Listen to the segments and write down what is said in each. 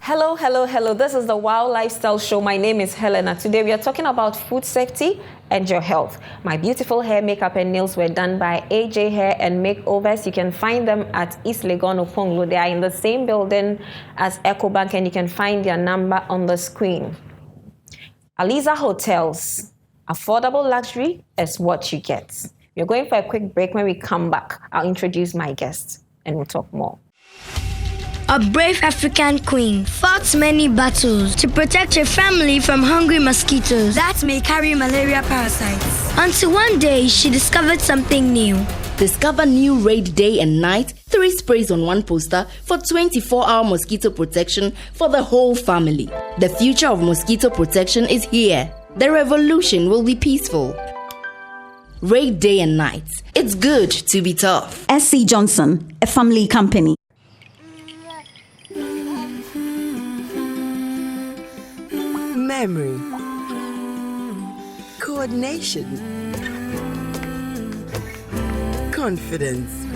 Hello, hello, hello. This is the Wow Lifestyle Show. My name is Helena. Today we are talking about food safety and your health. My beautiful hair, makeup, and nails were done by AJ Hair and Makeovers. You can find them at East Legon Oponglo. They are in the same building as EcoBank, and you can find their number on the screen. Aliza Hotels. Affordable luxury is what you get. We're going for a quick break. When we come back, I'll introduce my guest and we'll talk more. A brave African queen fought many battles to protect her family from hungry mosquitoes that may carry malaria parasites. Until one day, she discovered something new. Discover new Raid Day and Night, 3 sprays on 1 poster for 24-hour mosquito protection for the whole family. The future of mosquito protection is here. The revolution will be peaceful. Raid Day and Night. It's good to be tough. SC Johnson, a family company. Memory, coordination, confidence.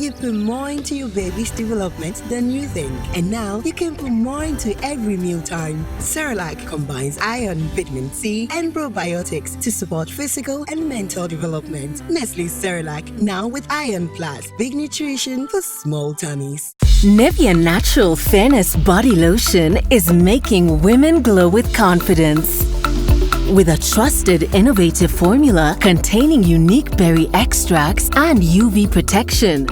You put more into your baby's development than you think. And now you can put more into every mealtime. Cerelac combines iron, vitamin C, and probiotics to support physical and mental development. Nestle Cerelac, now with Iron Plus. Big nutrition for small tummies. Nivea Natural Fairness Body Lotion is making women glow with confidence. With a trusted, innovative formula containing unique berry extracts and UV protection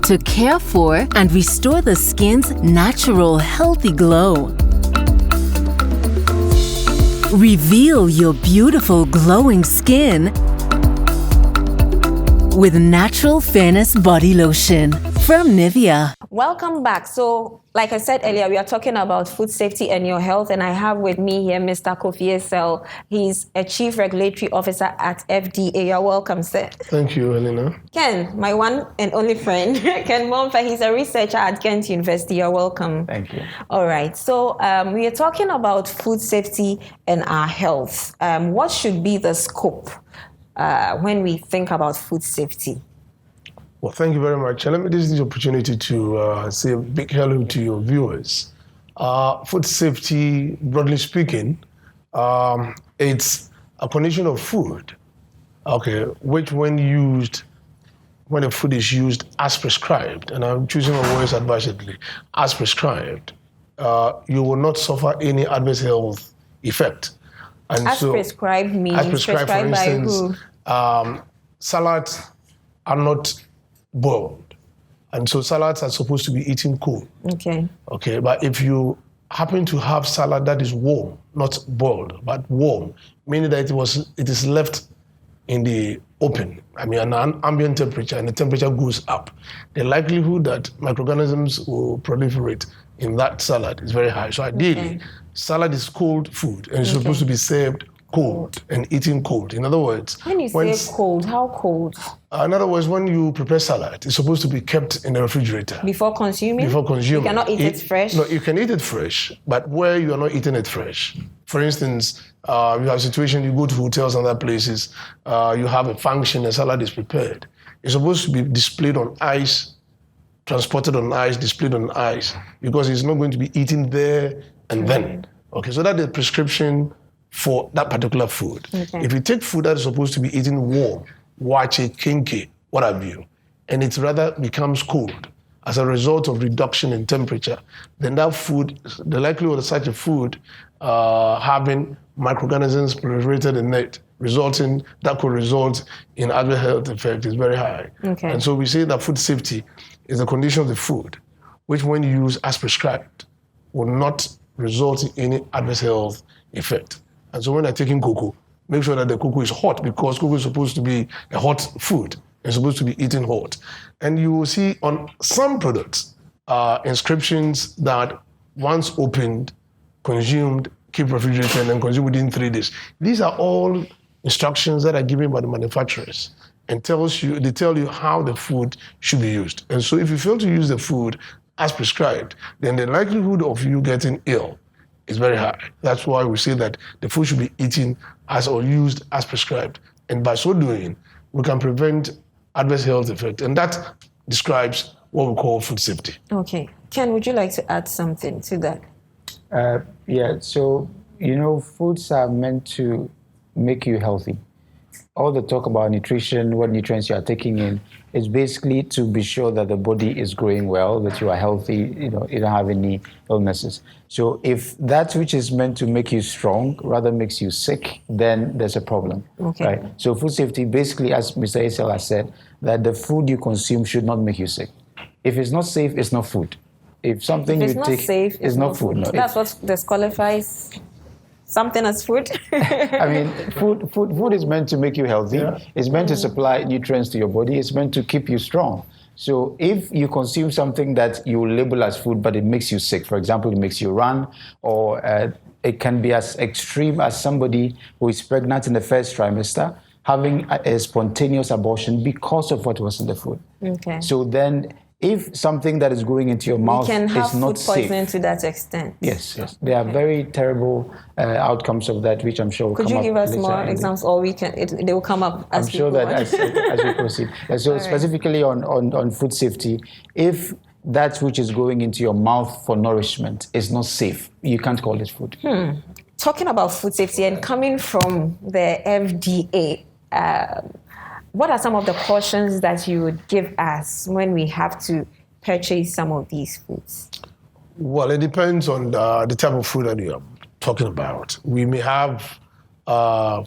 to care for and restore the skin's natural, healthy glow. Reveal your beautiful, glowing skin with Natural Fairness Body Lotion from Nivea. Welcome back. So, like I said earlier, we are talking about food safety and your health, and I have with me here Mr. Kofi Esel. He's a Chief Regulatory Officer at FDA. You're welcome, sir. Thank you, Helena. Ken, my one and only friend, Ken Momfa, he's a researcher at Kent University. You're welcome. Thank you. All right. So, we are talking about food safety and our health. What should be the scope when we think about food safety? Well, thank you very much. Let me use this opportunity to say a big hello to your viewers. Food safety, broadly speaking, it's a condition of food, okay, which when the food is used as prescribed, and I'm choosing my words advisedly, as prescribed, you will not suffer any adverse health effect. And as prescribed means as prescribed, for instance, by who? Salads are not boiled, and so salads are supposed to be eaten cold. Okay, but if you happen to have salad that is warm, not boiled, but warm, meaning that it is left in the open, I mean an ambient temperature, and the temperature goes up, the likelihood that microorganisms will proliferate in that salad is very high. So ideally, salad is cold food and it's supposed to be served cold and eaten cold. In other words, when you say cold, how cold? In other words, when you prepare salad, it's supposed to be kept in the refrigerator. Before consuming? Before consuming. You cannot eat it fresh? No, you can eat it fresh, but where you are not eating it fresh. For instance, you have a situation, you go to hotels and other places, you have a function, a salad is prepared. It's supposed to be displayed on ice, transported on ice, displayed on ice, because it's not going to be eaten there and then. Okay, so that's the prescription for that particular food. If you take food that is supposed to be eaten warm, wache, kinky, what have you, and it rather becomes cold as a result of reduction in temperature, then that food, the likelihood of such a food having microorganisms proliferated in it, that could result in adverse health effect is very high. And so we say that food safety is a condition of the food, which when used as prescribed, will not result in any adverse health effect. And so when they're taking cocoa, make sure that the cocoa is hot, because cocoa is supposed to be a hot food. It's supposed to be eaten hot. And you will see on some products inscriptions that once opened, consumed, keep refrigerated, and then consumed within 3 days. These are all instructions that are given by the manufacturers and they tell you how the food should be used. And so if you fail to use the food as prescribed, then the likelihood of you getting ill is very high. That's why we say that the food should be eaten as or used as prescribed. And by so doing, we can prevent adverse health effects. And that describes what we call food safety. Okay. Ken, would you like to add something to that? Yeah, so, foods are meant to make you healthy. All the talk about nutrition, what nutrients you are taking in, is basically to be sure that the body is growing well, that you are healthy, you don't have any illnesses. So if that which is meant to make you strong rather makes you sick, then there's a problem. Okay. Right? So food safety, basically, as Mr. Esel has said, that the food you consume should not make you sick. If it's not safe, it's not food. If something If it's you not take safe, is not food. No, That's what disqualifies something as food. I mean, food is meant to make you healthy. Yeah. It's meant to supply nutrients to your body. It's meant to keep you strong. So if you consume something that you label as food, but it makes you sick, for example, it makes you run, or it can be as extreme as somebody who is pregnant in the first trimester, having a spontaneous abortion because of what was in the food. Okay. So then, if something that is going into your mouth can have is not food poisoning safe, to that extent. Yes. There are very terrible outcomes of that, which I'm sure will Could come up. you give us later more examples, or they will come up as I'm sure that as we proceed. So specifically on food safety, if that which is going into your mouth for nourishment is not safe, you can't call it food. Talking about food safety and coming from the FDA, what are some of the cautions that you would give us when we have to purchase some of these foods? Well, it depends on the type of food that you're talking about. We may have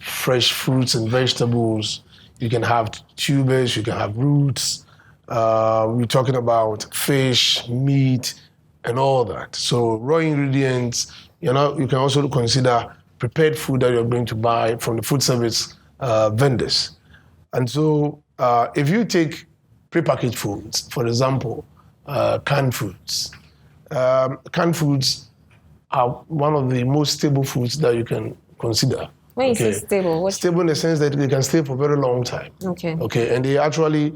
fresh fruits and vegetables. You can have tubers, you can have roots. We're talking about fish, meat, and all that. So raw ingredients, you can also consider prepared food that you're going to buy from the food service vendors. And so if you take prepackaged foods, for example, canned foods. Canned foods are one of the most stable foods that you can consider. When you say stable, stable in the sense that they can stay for a very long time. Okay, and they actually,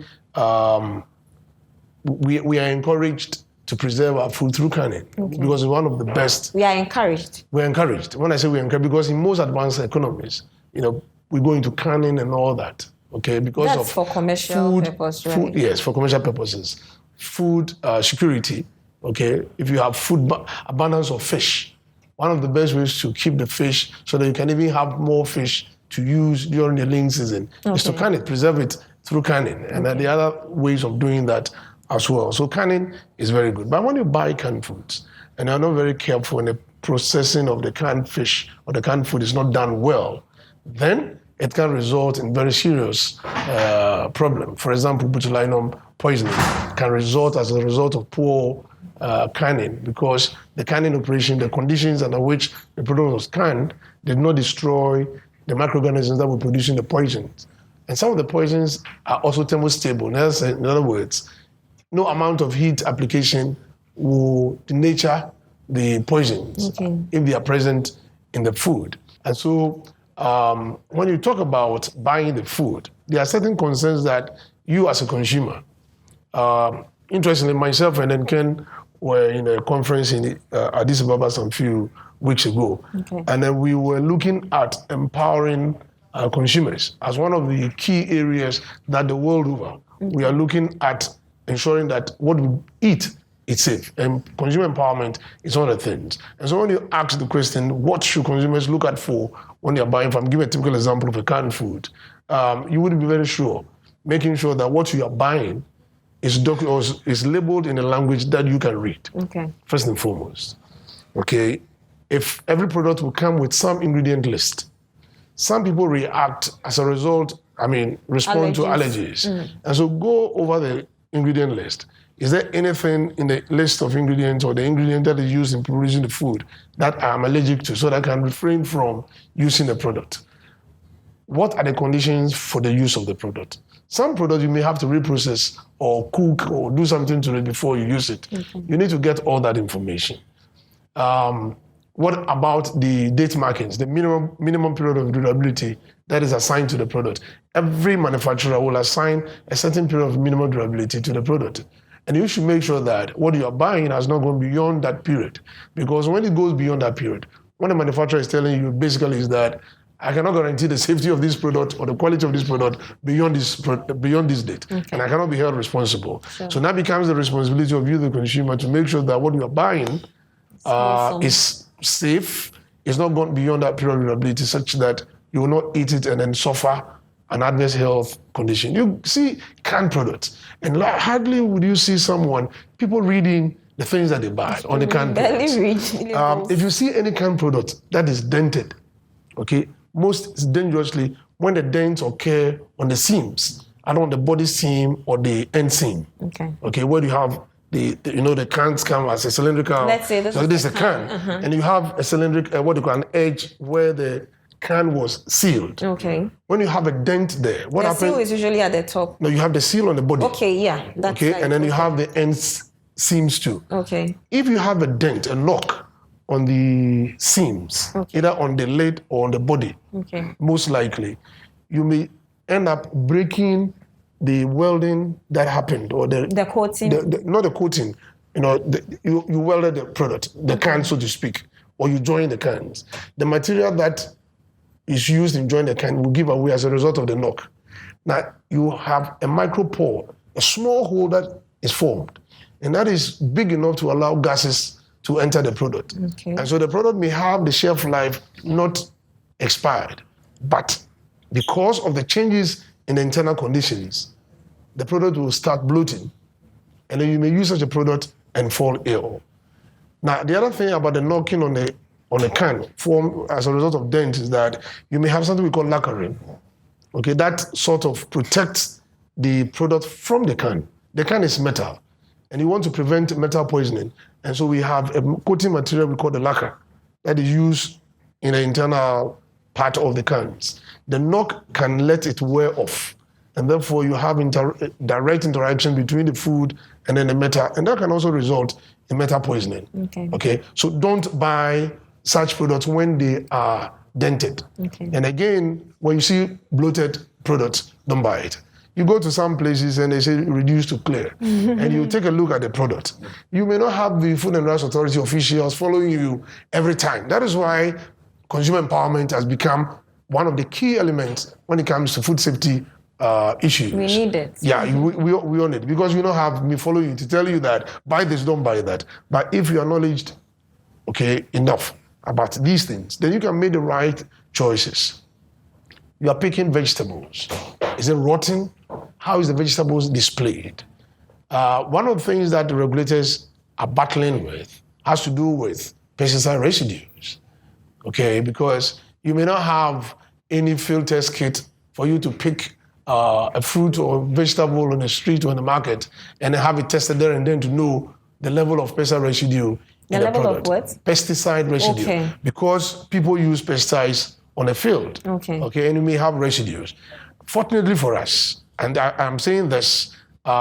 we are encouraged to preserve our food through canning because it's one of the best. We are encouraged. We're encouraged. When I say we're encouraged, because in most advanced economies, we go into canning and all that. Okay, because that's for commercial purposes, right? Food, yes, for commercial purposes. Food security. Okay, if you have food abundance of fish, one of the best ways to keep the fish so that you can even have more fish to use during the lean season is to can it, preserve it through canning, and then the other ways of doing that as well. So canning is very good. But when you buy canned foods and you're not very careful in the processing of the canned fish or the canned food is not done well, then it can result in very serious problem. For example, botulinum poisoning can result as a result of poor canning, because the canning operation, the conditions under which the product was canned, did not destroy the microorganisms that were producing the poisons. And some of the poisons are also thermostable. In other words, no amount of heat application will denature the poisons if they are present in the food. And so when you talk about buying the food, there are certain concerns that you as a consumer, interestingly, myself and then Ken were in a conference in Addis Ababa some few weeks ago. And then we were looking at empowering consumers as one of the key areas that the world over, we are looking at ensuring that what we eat is safe. And consumer empowerment is one of the things. And so when you ask the question, what should consumers look at for when you're buying, if I'm giving a typical example of a canned food, you would be very sure, making sure that what you are buying is labeled in a language that you can read, first and foremost. Okay, if every product will come with some ingredient list, some people react as a result, respond to allergies. And so go over the ingredient list. Is there anything in the list of ingredients or the ingredient that is used in producing the food that I'm allergic to, so that I can refrain from using the product? What are the conditions for the use of the product? Some products you may have to reprocess or cook or do something to it before you use it. You need to get all that information. What about the date markings, the minimum period of durability that is assigned to the product? Every manufacturer will assign a certain period of minimum durability to the product. And you should make sure that what you are buying has not gone beyond that period. Because when it goes beyond that period, what the manufacturer is telling you basically is that I cannot guarantee the safety of this product or the quality of this product beyond this date. And I cannot be held responsible. So that becomes the responsibility of you, the consumer, to make sure that what you are buying is safe. It's not gone beyond that period of durability such that you will not eat it and then suffer an adverse health condition. You see canned products, and hardly would you see people reading the things that they buy on the canned products. If you see any canned product that is dented, okay, most dangerously when the dents occur on the seams, either on the body seam or the end seam. Okay, where you have the cans come as a cylindrical. Let's say this is a can, and you have a cylindrical, an edge where the can was sealed. Okay. When you have a dent there, what happens? The seal is usually at the top. No, you have the seal on the body. Okay, yeah. That's okay, right. And then you have the ends seams too. Okay. If you have a dent, a lock on the seams, either on the lid or on the body, most likely, you may end up breaking the welding that happened, or the coating. Not the coating. You welded the product, the can, so to speak, or you join the cans. The material that is used in joining the can will give away as a result of the knock. Now, you have a micropore, a small hole that is formed, and that is big enough to allow gases to enter the product. And so the product may have the shelf life not expired, but because of the changes in the internal conditions, the product will start bloating, and then you may use such a product and fall ill. Now, the other thing about the knocking on the can formed as a result of dent is that you may have something we call lacquering. Okay, that sort of protects the product from the can. The can is metal, and you want to prevent metal poisoning, and so we have a coating material we call the lacquer that is used in the internal part of the cans. The knock can let it wear off, and therefore you have direct interaction between the food and then the metal, and that can also result in metal poisoning. Okay, so don't buy such products when they are dented. And again, when you see bloated products, don't buy it. You go to some places and they say reduce to clear, and you take a look at the product. You may not have the Food and Drugs Authority officials following you every time. That is why consumer empowerment has become one of the key elements when it comes to food safety issues. We need it. Yeah, we own it, because we don't have me following you to tell you that buy this, don't buy that. But if you are knowledgeable, enough about these things, then you can make the right choices. You are picking vegetables. Is it rotten? How is the vegetables displayed? One of the things that the regulators are battling with has to do with pesticide residues. Okay, because you may not have any field test kit for you to pick a fruit or vegetable on the street or in the market and have it tested there and then to know the level of pesticide residue in the product. Of what? Pesticide residue. Okay. Because people use pesticides on a field. Okay, and you may have residues. Fortunately for us, and I'm saying this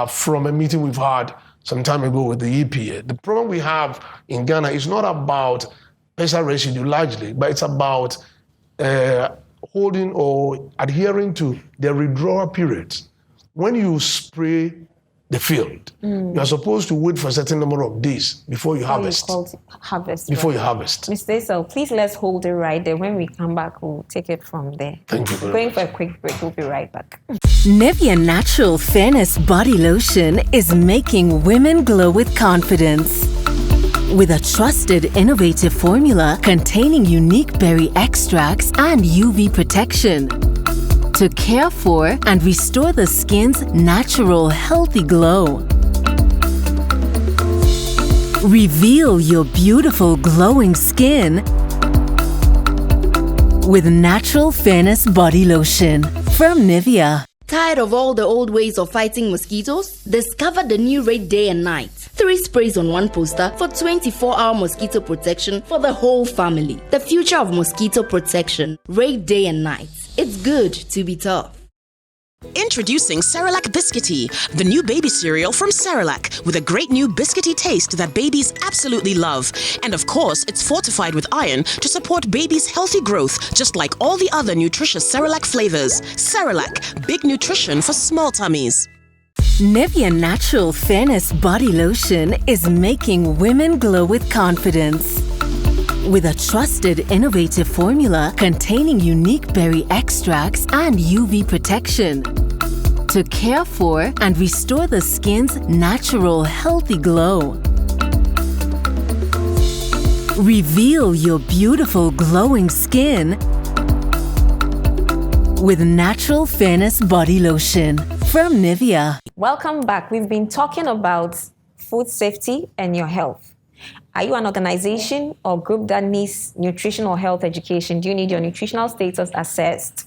from a meeting we've had some time ago with the EPA, the problem we have in Ghana is not about pesticide residue largely, but it's about holding or adhering to the withdrawal periods. When you spray the field, you are supposed to wait for a certain number of days before you harvest. Before you harvest. Mr. Esau, please let's hold it right there. When we come back, we'll take it from there. Thank you very Going much. for a quick break. We'll be right back. Nivea Natural Fairness Body Lotion is making women glow with confidence. With a trusted, innovative formula containing unique berry extracts and UV protection to care for and restore the skin's natural, healthy glow. Reveal your beautiful, glowing skin with Natural Fairness Body Lotion from Nivea. Tired of all the old ways of fighting mosquitoes? Discover the new Raid Day and Night. 3 sprays on 1 poster for 24-hour mosquito protection for the whole family. The future of mosquito protection. Raid Day and Night. It's good to be tough. Introducing Cerelac Biscuity, the new baby cereal from Cerelac, with a great new biscuity taste that babies absolutely love. And of course, it's fortified with iron to support babies' healthy growth, just like all the other nutritious Cerelac flavors. Cerelac, big nutrition for small tummies. Nivea Natural Fairness Body Lotion is making women glow with confidence. With a trusted, innovative formula containing unique berry extracts and UV protection to care for and restore the skin's natural, healthy glow. Reveal your beautiful glowing skin with Natural Fairness Body Lotion from Nivea. Welcome back. We've been talking about food safety and your health. Are you an organization or group that needs nutritional health education? Do you need your nutritional status assessed?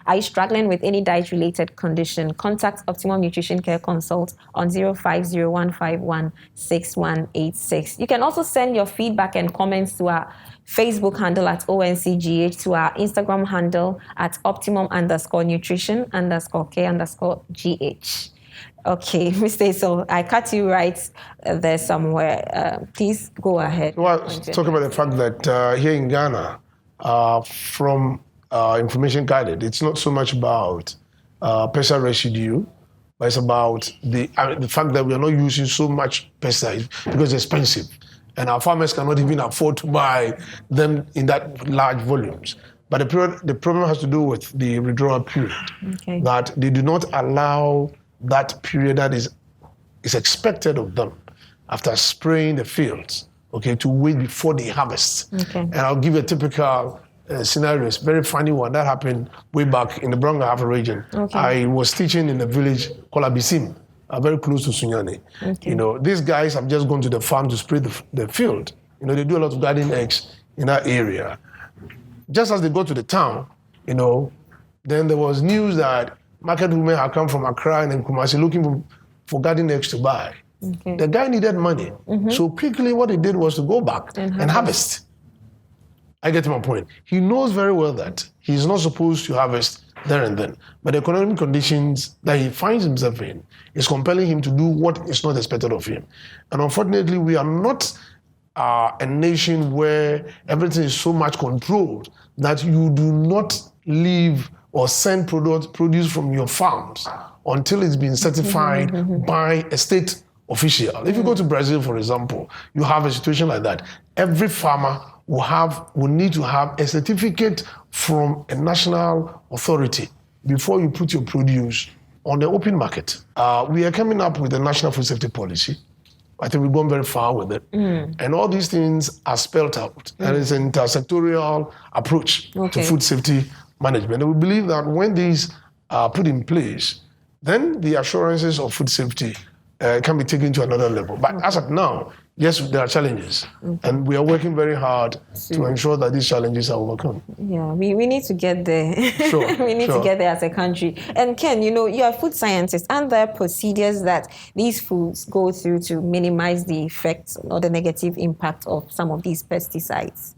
Are you struggling with any diet-related condition? Contact Optimum Nutrition Care Consult on 050-151-6186. You can also send your feedback and comments to our Facebook handle at ONCGH, to our Instagram handle at optimum_nutrition_K_GH. Okay, Mr. Esau, I cut you right there somewhere. Please go ahead. Well, talking about the fact that here in Ghana, from information guided, it's not so much about pesticide residue, but it's about the fact that we are not using so much pesticide because it's expensive. And our farmers cannot even afford to buy them in that large volumes. But the problem has to do with the withdrawal period, that they do not allow that period that is expected of them after spraying the fields, to wait before they harvest. And I'll give you a typical scenario. It's a very funny one that happened way back in the Brong-Ahafo region. I was teaching in a village called Abisim, very close to Sunyani. These guys have just gone to the farm to spray the field. They do a lot of garden eggs in that area. Just as they go to the town, then there was news that market women had come from Accra and Kumasi looking for garden eggs to buy. The guy needed money. So quickly what he did was to go back and harvest. I get my point. He knows very well that he's not supposed to harvest there and then. But the economic conditions that he finds himself in is compelling him to do what is not expected of him. And unfortunately, we are not a nation where everything is so much controlled that you do not leave or send produce from your farms until it's been certified by a state official. If you go to Brazil, for example, you have a situation like that. Every farmer will need to have a certificate from a national authority before you put your produce on the open market. We are coming up with a national food safety policy. I think we've gone very far with it. And all these things are spelled out. And it's an intersectorial approach to food safety management. And we believe that when these are put in place, then the assurances of food safety can be taken to another level. But as of now, yes, there are challenges. And we are working very hard to ensure that these challenges are overcome. Yeah, we need to get there. We need to get there as a country. And Ken, you are a food scientist. Aren't there procedures that these foods go through to minimize the effects or the negative impact of some of these pesticides?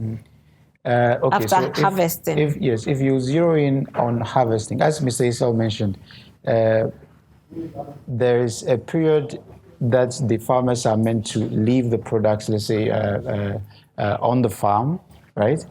After harvesting. If you zero in on harvesting, as Mr. Esau mentioned, there is a period that the farmers are meant to leave the products, let's say, on the farm, right,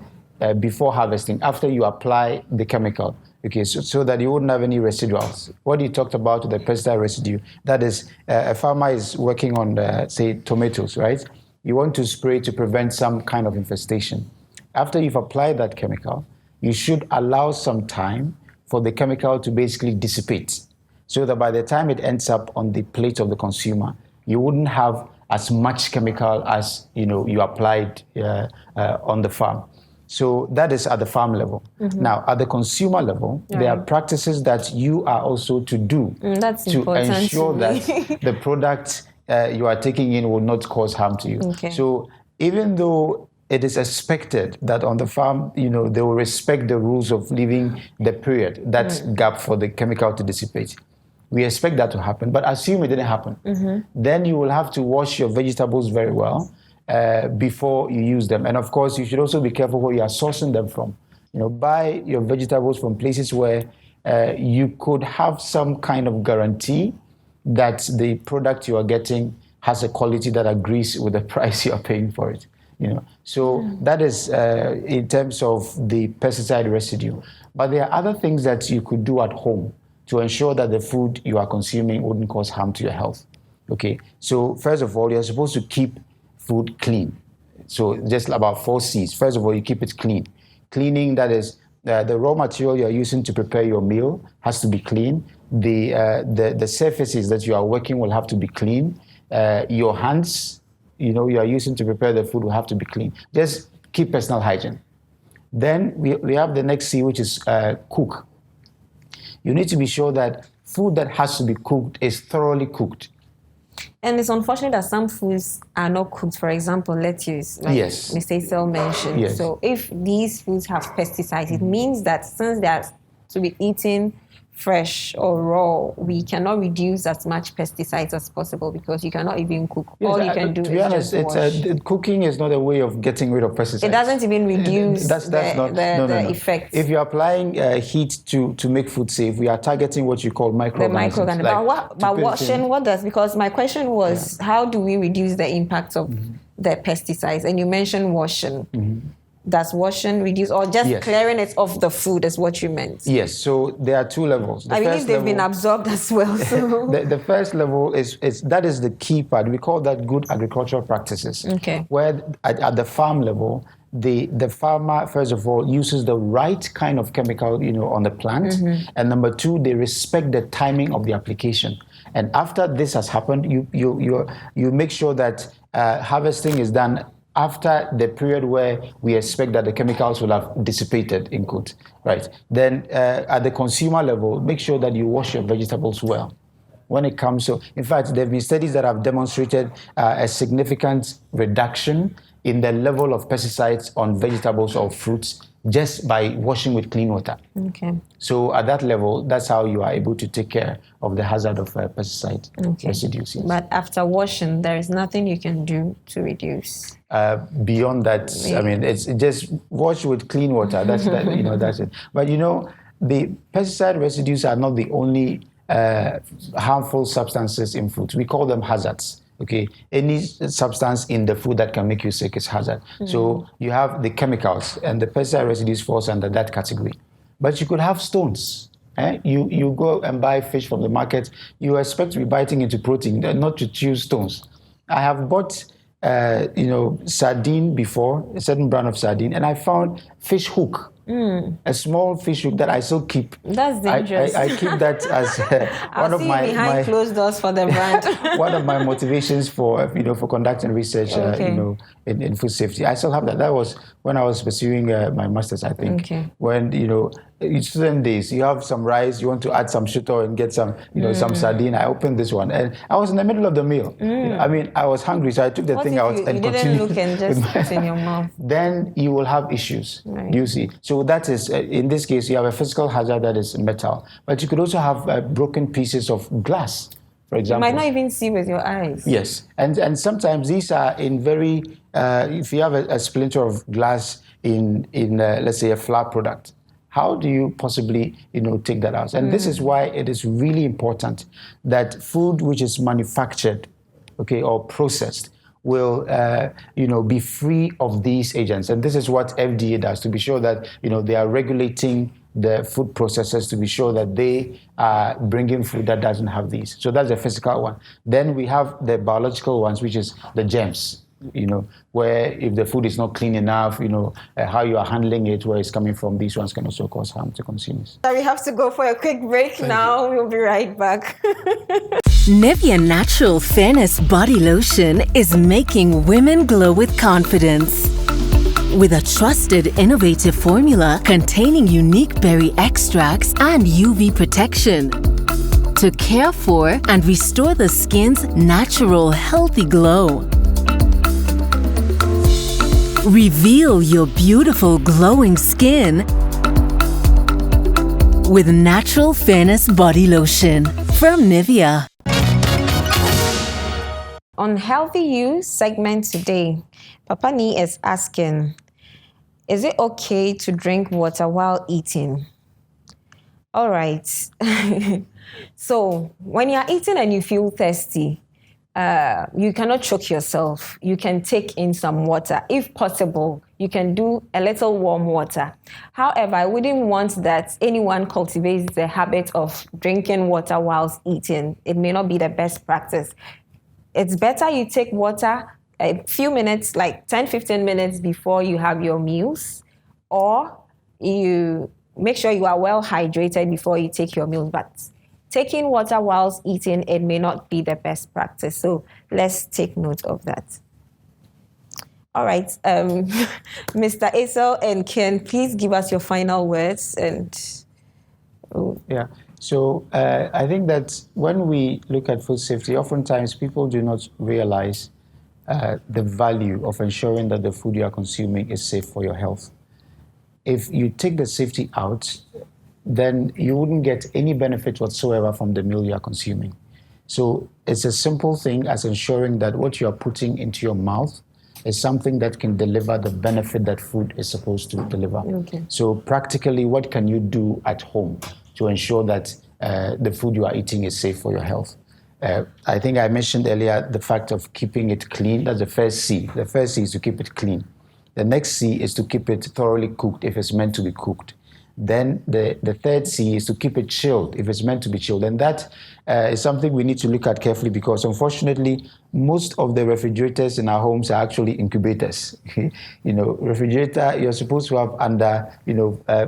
before harvesting, after you apply the chemical, so that you wouldn't have any residuals. What you talked about, the pesticide residue, that is, a farmer is working on, say, tomatoes, right? You want to spray to prevent some kind of infestation. After you've applied that chemical, you should allow some time for the chemical to basically dissipate, so that by the time it ends up on the plate of the consumer, you wouldn't have as much chemical as you applied on the farm. So that is at the farm level. Now, at the consumer level, there are practices that you are also to do to ensure that the product you are taking in will not cause harm to you. So even though it is expected that on the farm, they will respect the rules of leaving the period, that gap for the chemical to dissipate. We expect that to happen, but assume it didn't happen. Then you will have to wash your vegetables very well before you use them. And of course, you should also be careful where you are sourcing them from. Buy your vegetables from places where you could have some kind of guarantee that the product you are getting has a quality that agrees with the price you are paying for it. So that is in terms of the pesticide residue. But there are other things that you could do at home to ensure that the food you are consuming wouldn't cause harm to your health. So first of all, you're supposed to keep food clean. So just about 4 C's. First of all, you keep it clean. Cleaning, that is, the raw material you're using to prepare your meal has to be clean. The surfaces that you are working will have to be clean. Your hands, you are using to prepare the food will have to be clean. Just keep personal hygiene. Then we have the next C, which is cook. You need to be sure that food that has to be cooked is thoroughly cooked. And it's unfortunate that some foods are not cooked. For example, lettuce, like Yes. Mr. Isel mentioned. Yes. So if these foods have pesticides, it means that since they are to be eaten fresh or raw, we cannot reduce as much pesticides as possible because you cannot even cook. Yes, All you can do to is be honest, just wash. cooking is not a way of getting rid of pesticides. It doesn't even reduce the effects. If you're applying heat to make food safe, we are targeting what you call The microorganisms. microorganisms. But washing, what does? Because my question was, how do we reduce the impact of the pesticides? And you mentioned washing. Does washing reduce, or just Yes. clearing it off the food is what you meant? Yes, so there are two levels. The I believe first they've been level- absorbed as well. So. the first level is that is the key part. We call that good agricultural practices. Okay. Where at the farm level, the farmer first of all uses the right kind of chemical, on the plant, and number two, they respect the timing of the application. And after this has happened, you make sure that harvesting is done after the period where we expect that the chemicals will have dissipated, in quote, right? Then at the consumer level, make sure that you wash your vegetables well. When it comes to, in fact, there have been studies that have demonstrated a significant reduction in the level of pesticides on vegetables or fruits just by washing with clean water. Okay. So at that level, that's how you are able to take care of the hazard of pesticide residues. Yes. But after washing, there is nothing you can do to reduce. Beyond that, I mean, it's just wash with clean water. That's that's it. But the pesticide residues are not the only harmful substances in foods. We call them hazards. Okay, any substance in the food that can make you sick is hazard. So you have the chemicals, and the pesticide residues falls under that category. But you could have stones. You go and buy fish from the market. You expect to be biting into protein, not to chew stones. I have bought sardine before, a certain brand of sardine, and I found fish hook. A small fish hook that I still keep. That's dangerous. I keep that as one of my behind closed doors for the brand. one of my motivations for conducting research. In food safety. I still have that. That was when I was pursuing my master's, I think. Okay. When student days, you have some rice, you want to add some shito and get some some sardine. I opened this one, and I was in the middle of the meal. I mean, I was hungry, so I took the thing out and you didn't continued. look and just put it in your mouth. Then you will have issues. Right. You see. So that is, in this case, you have a physical hazard that is metal, but you could also have broken pieces of glass, for You example. might not even see with your eyes. Yes, and sometimes these are in very. If you have a splinter of glass in let's say a flour product, how do you possibly take that out? And this is why it is really important that food which is manufactured, or processed, will be free of these agents. And this is what FDA does to be sure that they are regulating the food processors to be sure that they are bringing food that doesn't have these. So that's the physical one. Then we have the biological ones, which is the germs. Where if the food is not clean enough, how you are handling it, where it's coming from, these ones can also cause harm to consumers. We have to go for a quick break now. We'll be right back. Nivea Natural Fairness Body Lotion is making women glow with confidence. With a trusted, innovative formula containing unique berry extracts and UV protection to care for and restore the skin's natural, healthy glow. Reveal your beautiful, glowing skin with Natural Fairness Body Lotion from Nivea. On Healthy You segment today, Papa Ni is asking, is it okay to drink water while eating? All right. So when you're eating and you feel thirsty, you cannot choke yourself. You can take in some water. If possible, you can do a little warm water. However, I wouldn't want that anyone cultivates the habit of drinking water whilst eating. It may not be the best practice. It's better you take water a few minutes, like 10-15 minutes before you have your meals, or you make sure you are well hydrated before you take your meals. But taking water whilst eating, it may not be the best practice. So let's take note of that. All right, Mr. Asel and Ken, please give us your final words. Yeah. So I think that when we look at food safety, oftentimes people do not realize the value of ensuring that the food you are consuming is safe for your health. If you take the safety out, then you wouldn't get any benefit whatsoever from the meal you are consuming. So it's a simple thing as ensuring that what you are putting into your mouth is something that can deliver the benefit that food is supposed to deliver. Okay. So practically, what can you do at home to ensure that the food you are eating is safe for your health? I think I mentioned earlier the fact of keeping it clean. That's the first C. The first C is to keep it clean. The next C is to keep it thoroughly cooked if it's meant to be cooked. Then the third C is to keep it chilled if it's meant to be chilled. And that is something we need to look at carefully because unfortunately, most of the refrigerators in our homes are actually incubators. Refrigerator, you're supposed to have under,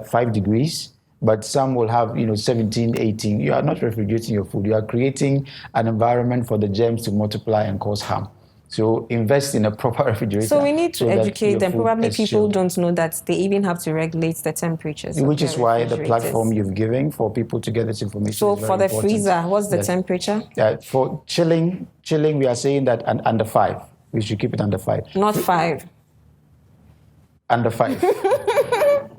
5 degrees, but some will have, 17, 18. You are not refrigerating your food. You are creating an environment for the germs to multiply and cause harm. So invest in a proper refrigerator. So we need to educate them. Probably people chilled. Don't know that they even have to regulate the temperatures. Which is why the platform you've given for people to get this information So is very for the important. freezer, what's the temperature? For chilling, we are saying that under 5. We should keep it under 5. Not 5. Under 5.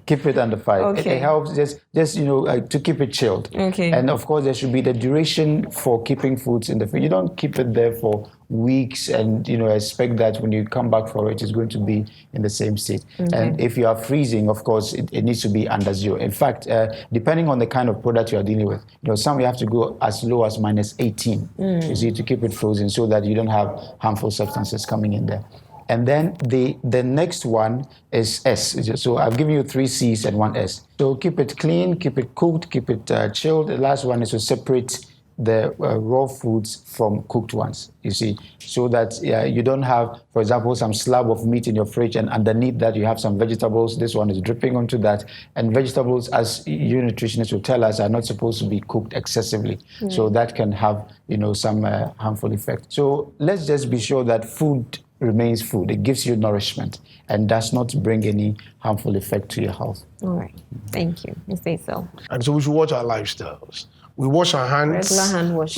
Keep it under 5. Okay. It helps just to keep it chilled. Okay. And of course, there should be the duration for keeping foods in the fridge. You don't keep it there for weeks and expect that when you come back for it, it's going to be in the same state. Okay. And if you are freezing, of course, it needs to be under 0. In fact, depending on the kind of product you are dealing with, some you have to go as low as minus 18. You see, to keep it frozen so that you don't have harmful substances coming in there. And then the next one is S. So I've given you 3 C's and 1 S. So keep it clean, keep it cooked, keep it chilled. The last one is to separate the raw foods from cooked ones, you see, so that you don't have, for example, some slab of meat in your fridge and underneath that you have some vegetables. This one is dripping onto that. And vegetables, as you nutritionists will tell us, are not supposed to be cooked excessively. So that can have, some harmful effect. So let's just be sure that food remains food. It gives you nourishment and does not bring any harmful effect to your health. All right. Thank you, Mr. Asel. And so we should watch our lifestyles. We wash our hands.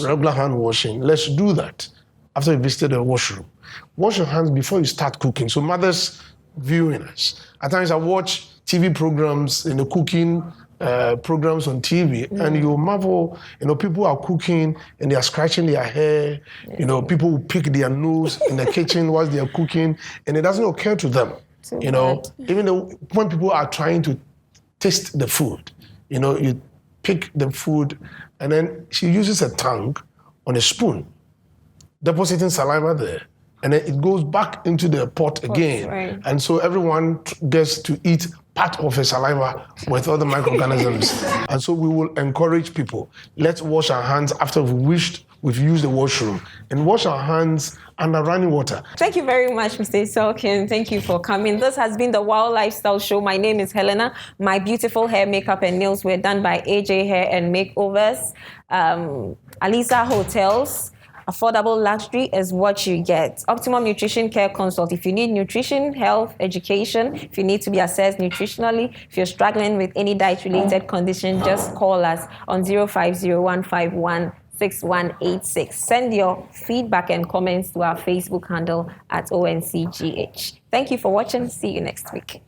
Regular hand washing. Let's do that after you visited the washroom. Wash your hands before you start cooking. So mothers viewing us. At times I watch TV programs, cooking programs on TV, and you marvel, people are cooking and they are scratching their hair. People will pick their nose in the kitchen whilst they are cooking, and it doesn't occur to them. Even though when people are trying to taste the food, you pick the food, and then she uses a tongue on a spoon, depositing saliva there. And then it goes back into the pot again. Right. And so everyone gets to eat part of a saliva with other microorganisms. And so we will encourage people, let's wash our hands after we've used the washroom, and wash our hands under running water. Thank you very much, Mr. Selkin. Thank you for coming. This has been the Wow Lifestyle Show. My name is Helena. My beautiful hair, makeup, and nails were done by AJ Hair and Makeovers. Alisa Hotels. Affordable luxury is what you get. Optimum Nutrition Care Consult. If you need nutrition, health, education, if you need to be assessed nutritionally, if you're struggling with any diet-related condition, just call us on 050-151-6186. Send your feedback and comments to our Facebook handle at ONCGH. Thank you for watching. See you next week.